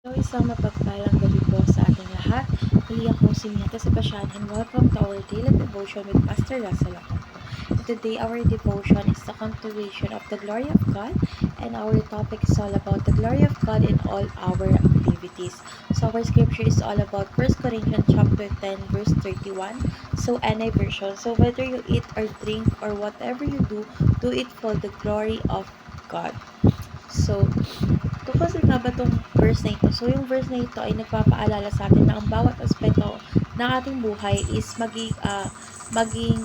So, isang mapagpalang gabi po sa ating lahat. Muli ako si Mia Sebastian and welcome to our daily devotion with Pastor Russell Ocampo. And today, our devotion is the continuation of the glory of God, and our topic is all about the glory of God in all our activities. So, our scripture is all about 1 Corinthians chapter 10, verse 31. So, NI version. So, whether you eat or drink or whatever you do it for the glory of God. So, tungkol sa nga ba 'tong verse na ito? So, yung verse na ito ay nagpapaalala sa atin na ang bawat aspeto ng ating buhay is maging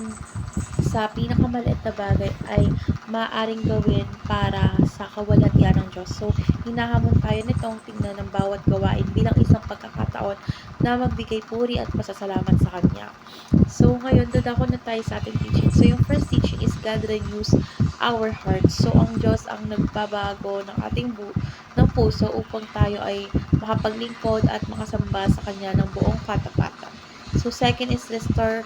sa pinakamaliit na bagay ay maaaring gawin para sa kawalhatian ng Diyos. So, hinahamon tayo nitong tingnan ng bawat gawain bilang isang pagkakataon na magbigay puri at pasasalamat sa Kanya. So, ngayon, dadako na tayo sa ating teaching. So, yung first teaching is God renews our hearts. So, ang Diyos ang nagbabago ng ng puso upang tayo ay makapaglingkod at makasamba sa Kanya ng buong katapatan. So, second is restore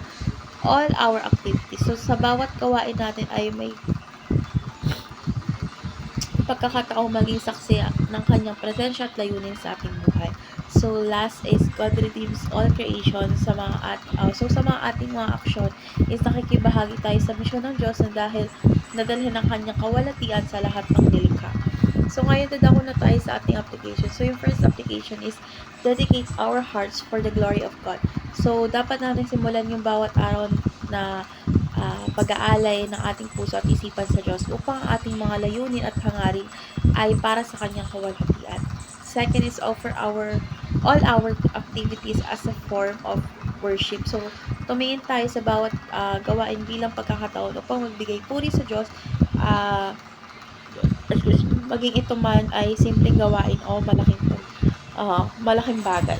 all our activities. So, sa bawat gawain natin ay may pagkakataong maging saksi ng kanyang presensya at layunin sa ating buhay. So, last is God redeems all creation sa sa mga ating mga aksyon is nakikibahagi tayo sa misyon ng Diyos na dahil nadalhin ng kanyang kawalatian sa lahat ng nilikha. So, ngayon dadako na tayo sa ating application. So, yung first application is dedicate our hearts for the glory of God. So, dapat natin simulan yung bawat araw na pag-aalay ng ating puso at isipan sa Diyos upang ang ating mga layunin at hangarin ay para sa kanyang kawalhatian. Second is offer all our activities as a form of worship. So, tumingin tayo sa bawat gawain bilang pagkakataon upang magbigay puri sa Diyos, uh, maging ito man ay simpleng gawain o malaking bagay.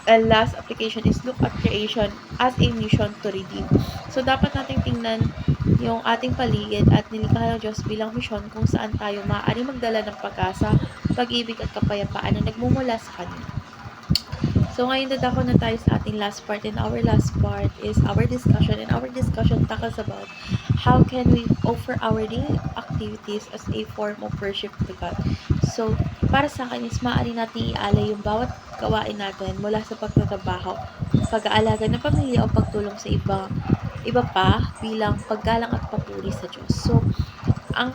And last application is look at creation as a mission to redeem. So, dapat nating tingnan yung ating paligid at nilikha ng Diyos bilang misyon kung saan tayo maaari magdala ng pag-asa, pag-ibig at kapayapaan na nagmumula sa Kanya. So, ngayon dadako na tayo sa ating last part, and our last part is our discussion, and our discussion tackles about how can we offer our daily activities as a form of worship to God. So, para sa akin is maaari natin ialay yung bawat gawain natin mula sa pagtatrabaho, pag-aalaga ng pamilya o pagtulong sa iba pa bilang paggalang at papuri sa Diyos. So, ang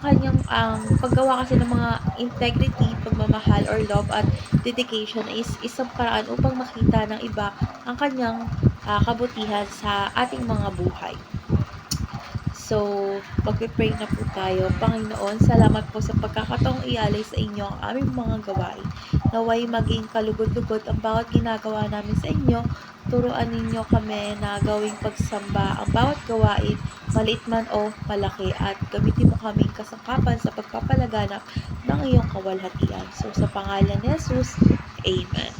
paggawa kasi ng mga integrity, pagmamahal or love at dedication is isang paraan upang makita ng iba ang kanyang kabutihan sa ating mga buhay. So, magpe-pray na po tayo. Panginoon, salamat po sa pagkakataong ialay sa inyo ang aming mga gawain. Naway maging kalugod-lugod ang bawat ginagawa namin sa inyo. Turuan ninyo kami na gawing pagsamba ang bawat gawain, maliit man o malaki, at gamitin mo kaming kasangkapan sa pagpapalaganap ng iyong kawalhatian. So, sa pangalan ni Jesus, Amen.